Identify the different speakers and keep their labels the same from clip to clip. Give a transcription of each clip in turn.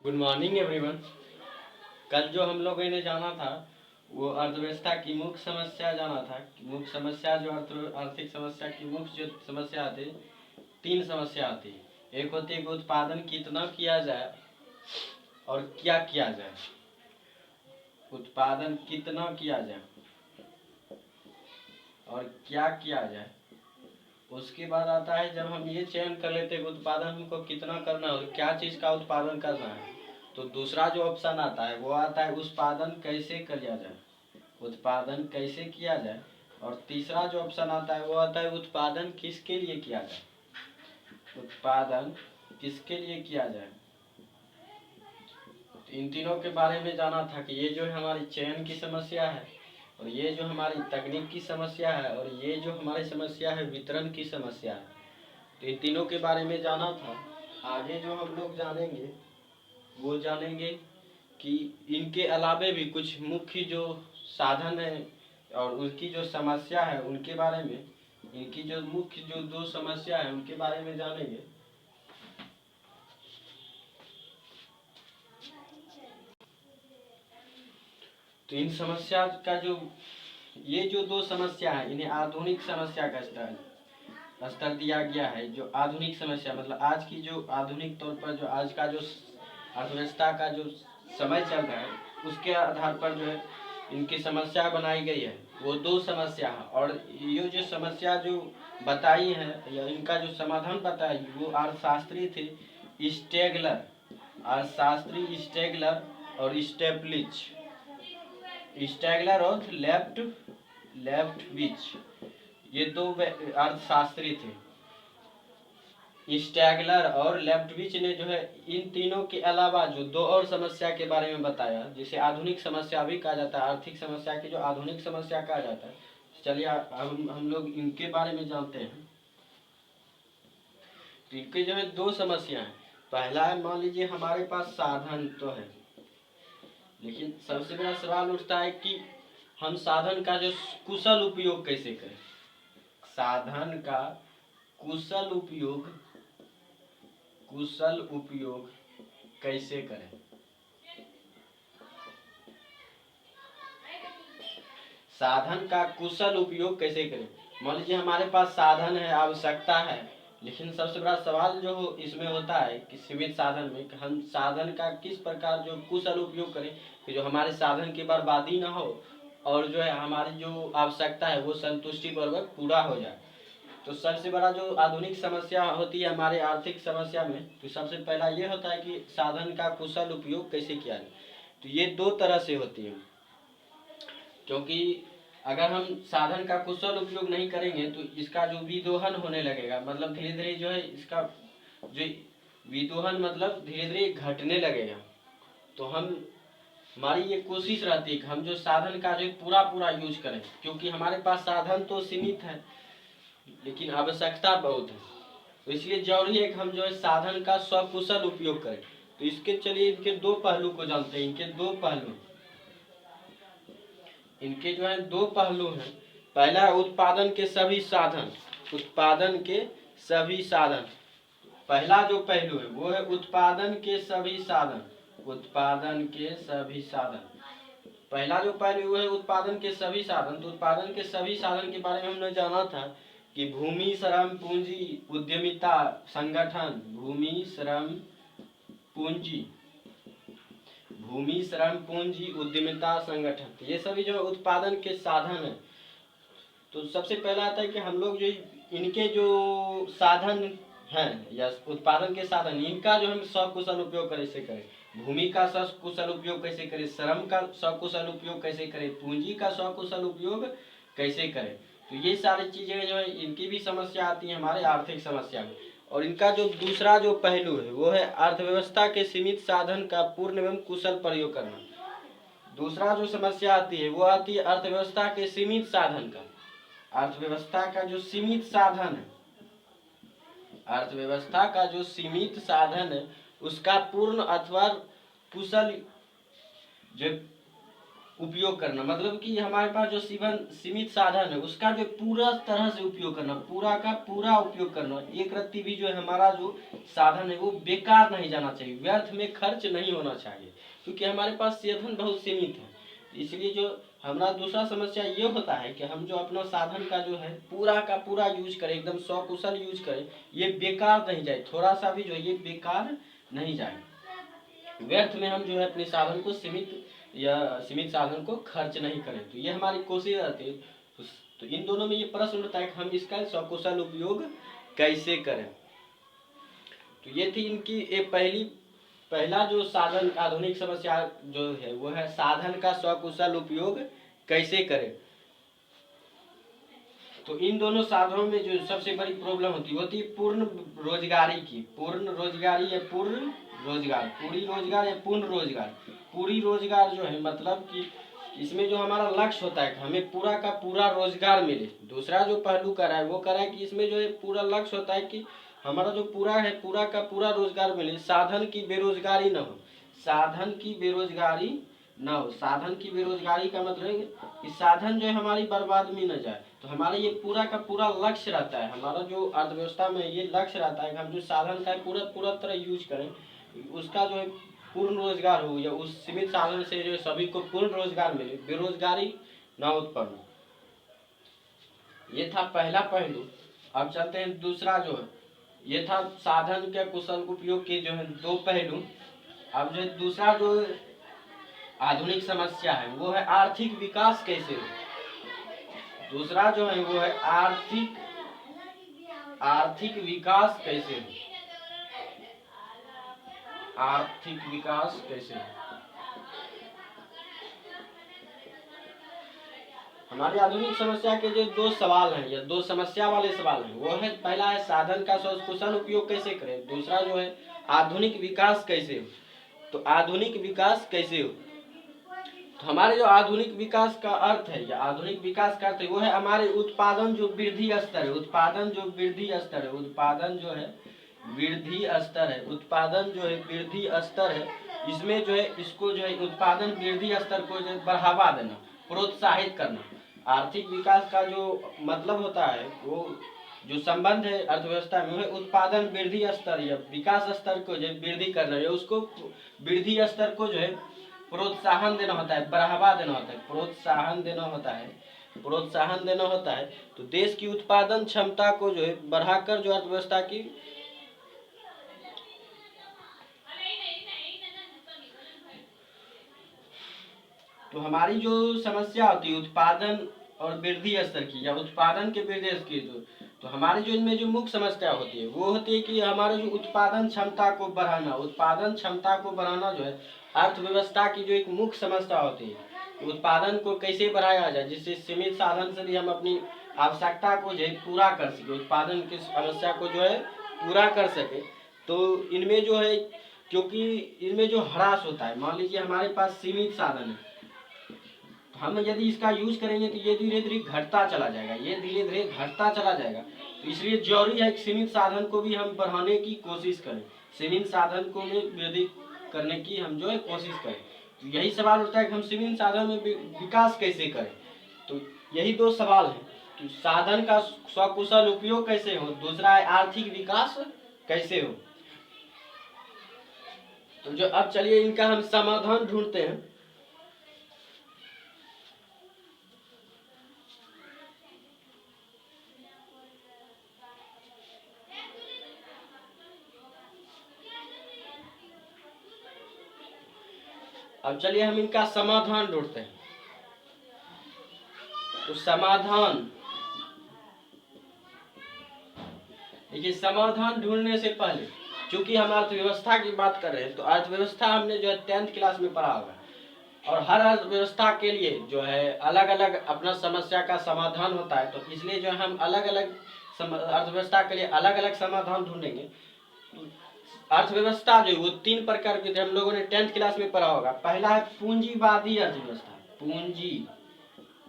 Speaker 1: Good morning everyone. कल जो हम लोगों ने जाना था वो अर्थव्यवस्था की मुख्य समस्या जाना था। मुख्य समस्या जो आर्थिक समस्या की मुख्य जो समस्या आती, तीन समस्या आती। एक होती है कि उत्पादन कितना किया जाए और क्या किया जाए। उत्पादन कितना किया जाए और क्या किया जाए। उसके बाद आता है जब हम ये चयन कर लेते हैं कि उत्पादन हमको कितना करना है और क्या चीज़ का उत्पादन करना है, तो दूसरा जो ऑप्शन आता है वो आता है उत्पादन कैसे किया जाए, उत्पादन कैसे किया जाए। और तीसरा जो ऑप्शन आता है वो आता है उत्पादन किसके लिए किया जाए, उत्पादन किसके लिए किया जाए। तो इन तीनों के बारे में जाना था कि ये जो है हमारी चयन की समस्या है, और ये जो हमारी तकनीक की समस्या है, और ये जो हमारी समस्या है वितरण की समस्या है। तो इन तीनों के बारे में जाना था। आगे जो हम लोग जानेंगे वो जानेंगे कि इनके अलावे भी कुछ मुख्य जो साधन है और उनकी जो समस्या है उनके बारे में, इनकी जो मुख्य जो दो समस्या है उनके बारे में जानेंगे। तो इन समस्या का जो ये जो दो समस्या है इन्हें आधुनिक समस्या का स्तर दिया गया है। जो आधुनिक समस्या मतलब आज की जो आधुनिक तौर पर जो आज का जो अर्थव्यवस्था का जो समय चल रहा है उसके आधार पर जो है इनकी समस्या बनाई गई है। वो दो समस्या है और ये जो समस्या जो बताई है या इनका जो समाधान बताई वो अर्थशास्त्री थे स्टेगलर, अर्थशास्त्री स्टेगलर और स्टेप्लिच, स्टेगलर और लेफ्ट लेफ्टविच, ये दो अर्थशास्त्री थे। स्टैगलर और लेफ्टविच ने जो है इन तीनों के अलावा जो दो और समस्या के बारे में बताया जिसे आधुनिक समस्या भी कहा जाता है, आर्थिक समस्या की जो आधुनिक समस्या कहा जाता है। चलिए हम लोग इनके बारे में जानते हैं। तो इनके जो है दो समस्या है। पहला है मान लीजिए हमारे पास साधन तो है, लेकिन सबसे बड़ा सवाल उठता है कि हम साधन का जो कुशल उपयोग कैसे करें। साधन का कुशल उपयोग, कुशल उपयोग कैसे करें। साधन का कुशल उपयोग कैसे करें। मान लीजिए हमारे पास साधन है, आवश्यकता है, लेकिन सबसे बड़ा सवाल जो इसमें होता है कि सीमित साधन में कि हम साधन का किस प्रकार जो कुशल उपयोग करें कि जो हमारे साधन की बर्बादी ना हो और जो है हमारी जो आवश्यकता है वो संतुष्टिपूर्वक पूरा हो जाए। तो सबसे बड़ा जो आधुनिक समस्या होती है हमारे आर्थिक समस्या में, तो सबसे पहला ये होता है कि साधन का कुशल उपयोग कैसे किया जाए। तो ये दो तरह से होती है, क्योंकि अगर हम साधन का कुशल उपयोग नहीं करेंगे तो इसका जो विदोहन होने लगेगा, मतलब धीरे धीरे जो है इसका जो विदोहन मतलब धीरे धीरे घटने लगेगा। तो हमारी ये कोशिश रहती है कि हम जो साधन का जो पूरा पूरा यूज करें, क्योंकि हमारे पास साधन तो सीमित है लेकिन आवश्यकता बहुत है। तो इसलिए जरूरी है कि हम जो है साधन का सकुशल उपयोग करें। तो इसके चलिए इनके दो पहलू को जानते हैं। इनके दो पहलू, इनके जो है दो पहलू हैं। पहला उत्पादन के सभी साधन, उत्पादन के सभी साधन। पहला जो पहलू है वो है उत्पादन के सभी साधन, उत्पादन के सभी साधन। पहला जो पहलू है उत्पादन के सभी साधन। तो उत्पादन के सभी साधन के बारे में हमने जाना था कि भूमि, श्रम, पूंजी, उद्यमिता, संगठन। भूमि, श्रम, पूंजी, भूमि, श्रम, पूंजी, उद्यमिता, संगठन, ये सभी जो उत्पादन के साधन है। तो सबसे पहला आता है कि हम लोग जो इनके जो साधन हैं या उत्पादन के साधन, इनका जो हम सकुशल उपयोग कैसे करें। भूमि का सकुशल उपयोग कैसे करें, श्रम का सकुशल उपयोग कैसे करें, पूंजी का सकुशल उपयोग कैसे करें। तो ये सारी चीजें जो है इनकी भी समस्या आती है हमारे आर्थिक समस्या में। और इनका जो दूसरा जो पहलू है वो है अर्थव्यवस्था के सीमित साधन का पूर्ण एवं कुशल प्रयोग करना। दूसरा जो समस्या आती है वो आती है अर्थव्यवस्था के सीमित साधन का, अर्थव्यवस्था का जो सीमित साधन है, अर्थव्यवस्था का जो सीमित साधन है उसका पूर्ण अथवा कुशल जो उपयोग करना, मतलब कि हमारे पास जो सीमित साधन है उसका जो पूरा तरह से उपयोग करना, पूरा का पूरा उपयोग करना। एक रत्ती भी जो है हमारा जो साधन है वो बेकार नहीं जाना चाहिए, व्यर्थ में खर्च नहीं होना चाहिए, क्योंकि हमारे पास साधन बहुत सीमित है। इसलिए जो हमारा दूसरा समस्या ये होता है कि हम जो अपना साधन का जो है पूरा का पूरा यूज करें, एकदम सकुशल यूज करें, ये बेकार नहीं जाए, थोड़ा सा भी जो है ये बेकार नहीं जाए, व्यर्थ में हम जो है अपने साधन को सीमित साधन को खर्च नहीं करें। तो ये हमारी कोशिश रहती है। तो इन दोनों में ये प्रश्न उठता है कि हम इसका सकुशल उपयोग कैसे करें। तो ये थी इनकी एक पहला जो साधन आधुनिक समस्या जो है वो है साधन का सकुशल उपयोग कैसे करें। तो इन दोनों साधनों में जो सबसे बड़ी प्रॉब्लम होती है पूर्ण रोजगारी की, पूर्ण रोजगारी या पूर्ण रोजगार, पूरी रोजगार या पूर्ण रोजगार। पूरी रोजगार जो है मतलब कि इसमें जो हमारा लक्ष्य होता है कि हमें पूरा का पूरा रोजगार मिले। दूसरा जो पहलू कर रहा है वो कर रहा है कि इसमें जो है पूरा लक्ष्य होता है कि हमारा जो पूरा है पूरा का पूरा रोजगार मिले, साधन की बेरोजगारी न हो, साधन की बेरोजगारी न हो। साधन की बेरोजगारी का मतलब है कि साधन जो है हमारी बर्बाद में न जाए। तो हमारा ये पूरा का पूरा लक्ष्य रहता है, हमारा जो अर्थव्यवस्था में ये लक्ष्य रहता है कि हम जो साधन का पूरा तरह यूज करें, उसका जो है पूर्ण रोजगार हो, या उस सीमित साधन से जो सभी को पूर्ण रोजगार मिले, बेरोजगारी न उत्पन्न। ये था पहला पहलू। अब चलते हैं दूसरा जो है, ये था साधन के कुशल उपयोग के जो है दो पहलू। अब जो दूसरा जो आधुनिक समस्या है वो है आर्थिक विकास कैसे हो। दूसरा जो है वो है आर्थिक विकास कैसे हो, आर्थिक विकास कैसे हो। हमारी आधुनिक समस्या के जो दो सवाल हैं या दो समस्या वाले सवाल हैं वो है, पहला है साधन का कुशल उपयोग कैसे करें, दूसरा जो है आधुनिक विकास कैसे हो। तो आधुनिक विकास कैसे हो, तो हमारे जो आधुनिक विकास का अर्थ है या आधुनिक विकास का अर्थ है वो है हमारे उत्पादन जो वृद्धि स्तर है, उत्पादन जो वृद्धि स्तर है, उत्पादन जो है वृद्धि स्तर है, उत्पादन जो है वृद्धि स्तर है, इसमें जो है इसको जो है उत्पादन वृद्धि स्तर को जो बढ़ावा देना, प्रोत्साहित करना। आर्थिक विकास का जो मतलब होता है वो जो संबंध है अर्थव्यवस्था में, उत्पादन वृद्धि स्तर या विकास स्तर को जो वृद्धि करना है, उसको वृद्धि स्तर को जो है प्रोत्साहन देना होता है, बढ़ावा देना होता है, प्रोत्साहन देना होता है, प्रोत्साहन देना होता है। तो देश की उत्पादन क्षमता को जो है बढ़ाकर जो अर्थव्यवस्था की तो हमारी जो समस्या होती है उत्पादन और वृद्धि स्तर की या उत्पादन के वृद्धि स्तर की, तो हमारी जो इनमें जो मुख्य समस्या होती है वो होती है कि हमारे जो उत्पादन क्षमता को बढ़ाना, उत्पादन क्षमता को बढ़ाना जो है अर्थव्यवस्था की जो एक मुख्य समस्या होती है। उत्पादन को कैसे बढ़ाया जाए जिससे सीमित साधन से भी हम अपनी आवश्यकता को जो है पूरा कर सके, उत्पादन की समस्या को जो है पूरा कर सके। तो इनमें जो है क्योंकि इनमें जो ह्रास होता है, मान लीजिए हमारे पास सीमित साधन है, हम यदि इसका यूज करेंगे तो ये धीरे धीरे घटता चला जाएगा, ये धीरे धीरे घटता चला जाएगा। तो इसलिए जरूरी है कि सीमित साधन को भी हम बढ़ाने की कोशिश करें, सीमित साधन को में वृद्धि करने की हम जो है कोशिश करें। तो यही सवाल उठता है कि हम सीमित साधन में विकास कैसे करें। तो यही दो सवाल हैं कि साधन का सकुशल उपयोग कैसे हो, दूसरा है आर्थिक विकास कैसे हो। तो जो अब चलिए इनका हम समाधान ढूंढते हैं। अब चलिए हम इनका समाधान ढूंढते हैं। तो समाधान, देखिए समाधान ढूंढने से पहले क्योंकि हम अर्थव्यवस्था की बात कर रहे हैं, तो अर्थव्यवस्था हमने जो है 10th क्लास में पढ़ा होगा, और हर अर्थव्यवस्था के लिए जो है अलग अलग अपना समस्या का समाधान होता है। तो इसलिए जो हम अलग अलग अर्थव्यवस्था के लिए अलग अलग समाधान ढूंढेंगे। अर्थव्यवस्था जो वो 3 प्रकार के थे, हम लोगों ने 10th क्लास में पढ़ा होगा। पहला है पूंजीवादी अर्थव्यवस्था,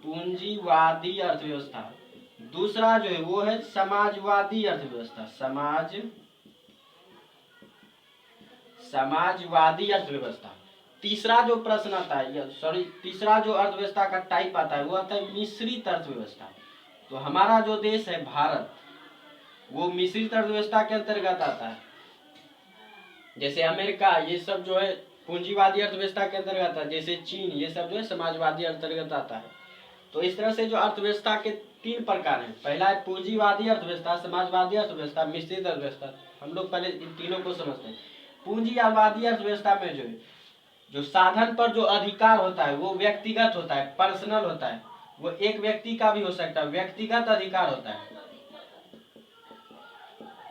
Speaker 1: पूंजीवादी अर्थव्यवस्था। दूसरा जो है वो है समाजवादी अर्थव्यवस्था, समाजवादी अर्थव्यवस्था। तीसरा जो प्रश्न आता है, सॉरी तीसरा जो अर्थव्यवस्था का टाइप आता है वो आता है मिश्रित अर्थव्यवस्था। तो हमारा जो देश है भारत, वो मिश्रित अर्थव्यवस्था के अंतर्गत आता है। जैसे अमेरिका, ये सब जो है पूंजीवादी अर्थव्यवस्था के अंतर्गत आता है। जैसे चीन, ये सब जो है समाजवादी अंतर्गत आता है। तो इस तरह से जो अर्थव्यवस्था के 3 प्रकार हैं। पहला है पूंजीवादी अर्थव्यवस्था, समाजवादी अर्थव्यवस्था, मिश्रित अर्थव्यवस्था। हम लोग पहले इन तीनों को समझते हैं। पूंजीवादी अर्थव्यवस्था में जो साधन पर जो अधिकार होता है वो व्यक्तिगत होता है, पर्सनल होता है। वो एक व्यक्ति का भी हो सकता है, व्यक्तिगत अधिकार होता है।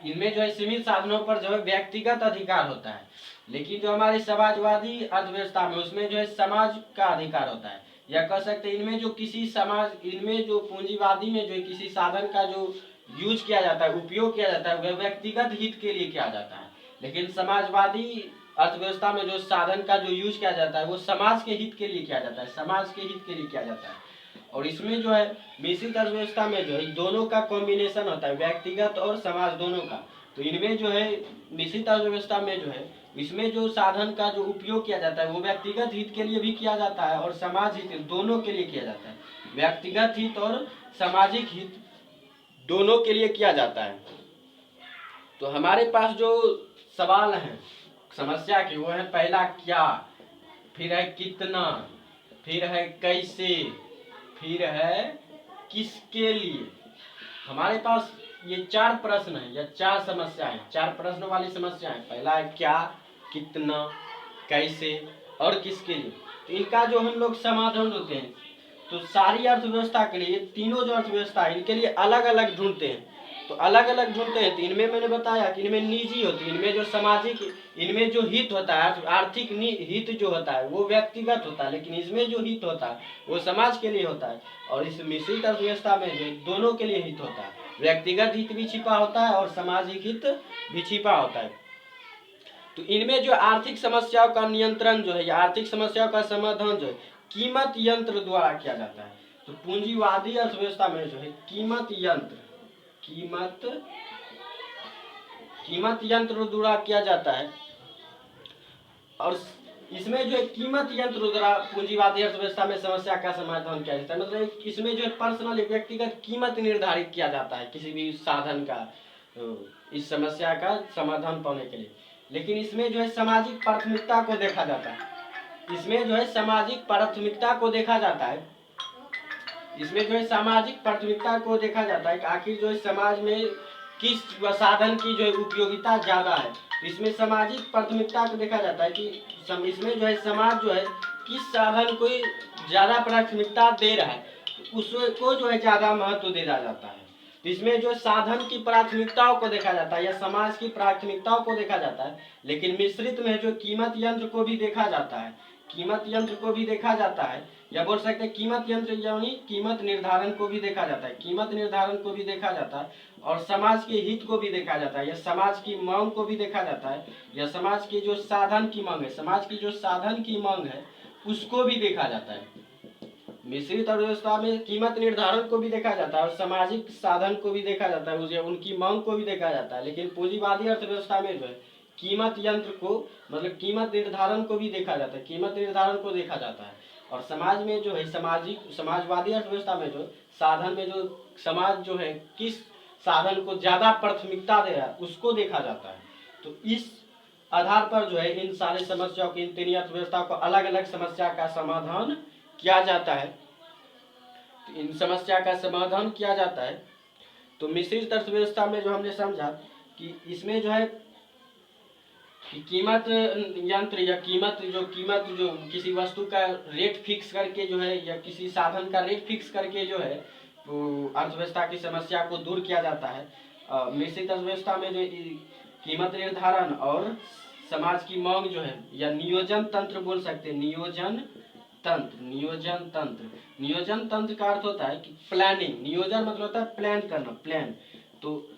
Speaker 1: इनमें जो है सीमित साधनों पर जो है व्यक्तिगत अधिकार होता है। लेकिन जो हमारी समाजवादी अर्थव्यवस्था में, उसमें जो है समाज का अधिकार होता है। या कह सकते हैं इनमें जो किसी समाज, इनमें जो पूंजीवादी में जो किसी साधन का जो यूज किया जाता है, उपयोग किया जाता है, वह व्यक्तिगत हित के लिए किया जाता है। लेकिन समाजवादी अर्थव्यवस्था में जो साधन का जो यूज किया जाता है वो समाज के हित के लिए किया जाता है, समाज के हित के लिए किया जाता है। और इसमें जो है मिश्रित अर्थव्यवस्था में जो है दोनों का कॉम्बिनेशन होता है, व्यक्तिगत और समाज दोनों का। तो इनमें जो है मिश्रित अर्थव्यवस्था में जो है, इसमें जो साधन का जो उपयोग किया जाता है वो व्यक्तिगत हित के लिए भी किया जाता है और समाज हित दोनों के लिए किया जाता है। व्यक्तिगत हित और सामाजिक हित दोनों के लिए किया जाता है। तो हमारे पास जो सवाल हैं समस्या के, वो है पहला क्या, फिर है कितना, फिर है कैसे, फिर है किसके लिए। हमारे पास ये 4 प्रश्न है या 4 समस्याएं, 4 प्रश्न वाली समस्याएं। पहला है क्या, कितना, कैसे और किसके लिए। तो इनका जो हम लोग समाधान ढूंढते हैं, तो सारी अर्थव्यवस्था के लिए, तीनों जो अर्थव्यवस्था है इनके लिए अलग अलग ढूंढते हैं। तो अलग अलग ढूंढते हैं, तो इनमें मैंने बताया कि इनमें निजी होती है, इनमें जो सामाजिक, इनमें जो हित होता है, आर्थिक हित जो होता है वो व्यक्तिगत होता है, लेकिन इसमें जो हित होता है वो समाज के लिए होता है। और इस मिश्रित अर्थव्यवस्था में जो दोनों के लिए हित होता है, व्यक्तिगत हित भी छिपा होता है और सामाजिक हित भी छिपा होता है। तो इनमें जो आर्थिक समस्याओं का नियंत्रण जो है या आर्थिक समस्याओं का समाधान जो है कीमत यंत्र द्वारा किया जाता है। तो पूंजीवादी अर्थव्यवस्था में जो है कीमत यंत्र द्वारा किया जाता है। और इसमें जो है कीमत यंत्र द्वारा पूंजीवादी अर्थव्यवस्था में समस्या का समाधान किया जाता है। मतलब इसमें जो है पर्सनल व्यक्तिगत कीमत निर्धारित किया जाता है किसी भी साधन का, इस समस्या का समाधान पाने के लिए। लेकिन इसमें जो है सामाजिक प्राथमिकता को देखा जाता है, इसमें जो है सामाजिक प्राथमिकता को देखा जाता है, इसमें जो है सामाजिक प्राथमिकता को देखा जाता है कि आखिर जो है समाज में किस साधन की जो है उपयोगिता ज्यादा है। इसमें सामाजिक प्राथमिकता को देखा जाता है कि इसमें जो है समाज जो है किस साधन को ज्यादा प्राथमिकता दे रहा है, उसको जो है ज्यादा महत्व दिया जाता है। तो इसमें जो साधन की प्राथमिकताओं को देखा जाता है या समाज की प्राथमिकताओं को देखा जाता है। लेकिन मिश्रित में जो कीमत यंत्र को भी देखा जाता है, कीमत यंत्र को भी देखा जाता है, या बोल सकते हैं कीमत यंत्र यानी कीमत निर्धारण को भी देखा जाता है, कीमत निर्धारण को भी देखा जाता है। और समाज के हित को भी देखा जाता है या समाज की मांग को भी देखा जाता है, या समाज की जो साधन की मांग है, समाज की जो साधन की मांग है उसको भी देखा जाता है। मिश्रित अर्थव्यवस्था में कीमत निर्धारण को भी देखा जाता है और सामाजिक साधन को भी देखा जाता है, उसे उनकी मांग को भी देखा जाता है। लेकिन पूंजीवादी अर्थव्यवस्था में जो है कीमत यंत्र को, मतलब कीमत निर्धारण को भी देखा जाता है, कीमत निर्धारण को देखा जाता है। और समाज में जो है समाजवादी अर्थव्यवस्था में जो साधन में जो समाज जो है किस साधन को ज्यादा प्राथमिकता दे रहा है उसको देखा जाता है। तो इस आधार पर जो है इन सारे समस्याओं की, इन तीन अर्थव्यवस्था को अलग अलग समस्या का समाधान किया जाता है। तो इन समस्या का समाधान किया जाता है। तो मिश्रित अर्थव्यवस्था में जो हमने समझा कि इसमें जो है कि कीमत यंत्र या कीमत जो किसी वस्तु का रेट फिक्स करके जो है या किसी साधन का रेट फिक्स करके जो है तो अर्थव्यवस्था की समस्या को दूर किया जाता है। मिश्रित अर्थव्यवस्था में जो कीमत निर्धारण और समाज की मांग जो है या नियोजन तंत्र बोल सकते हैं, नियोजन तंत्र का अर्थ होता है कि प्लानिंग, नियोजन मतलब होता है प्लान करना, प्लान। तो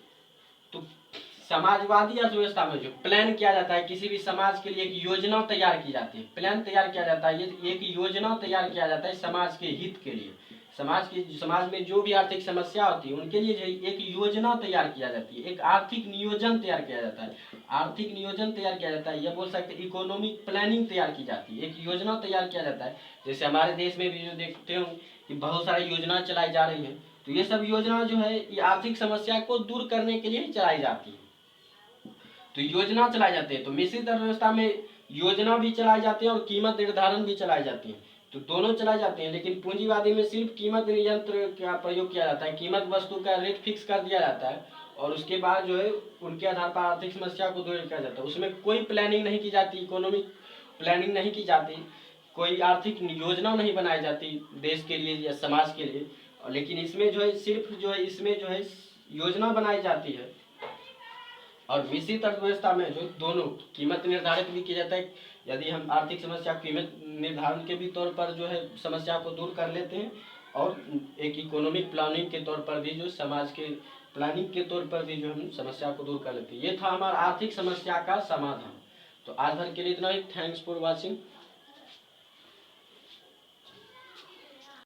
Speaker 1: समाजवादी अर्थव्यवस्था में जो प्लान किया जाता है, किसी भी समाज के लिए एक योजना तैयार की जाती है, प्लान तैयार किया जाता है, ये एक योजना तैयार किया जाता है समाज के हित के लिए, समाज में जो भी आर्थिक समस्या होती है उनके लिए एक योजना तैयार किया जाती है, एक आर्थिक नियोजन तैयार किया जाता है। आर्थिक नियोजन तैयार किया जाता है, यह बोल सकते हैं इकोनॉमिक प्लानिंग तैयार की जाती है, एक योजना तैयार किया जाता है। जैसे हमारे देश में भी जो देखते हो कि बहुत सारी योजना चलाई जा रही है, तो ये सब योजना जो है ये आर्थिक समस्या को दूर करने के लिए ही चलाई जाती है। तो योजना चलाई जाती है, तो मिश्रित अर्थव्यवस्था में योजना भी चलाई जाती है और कीमत निर्धारण भी चलाई जाती है, तो दोनों चलाई जाती हैं। लेकिन पूंजीवादी में सिर्फ कीमत यंत्र का प्रयोग किया जाता है, कीमत वस्तु का रेट फिक्स कर दिया जाता है और उसके बाद जो है उनके आधार पर आर्थिक समस्या को दूर किया जाता है। उसमें कोई प्लानिंग नहीं की जाती, इकोनॉमिक प्लानिंग नहीं की जाती, कोई आर्थिक योजना नहीं बनाई जाती देश के लिए या समाज के लिए। लेकिन इसमें जो है सिर्फ जो है इसमें जो है योजना बनाई जाती है। और मिश्रित अर्थव्यवस्था में जो दोनों कीमत निर्धारित भी किया जाता है, यदि हम आर्थिक समस्या कीमत निर्धारण के भी तौर पर जो है समस्या को दूर कर लेते हैं और एक इकोनॉमिक प्लानिंग के तौर पर भी जो समाज के प्लानिंग के तौर पर भी जो हम समस्या को दूर कर लेते हैं। ये था हमारा आर्थिक समस्या का समाधान। तो आज भर के लिए इतना ही। Thanks for watching.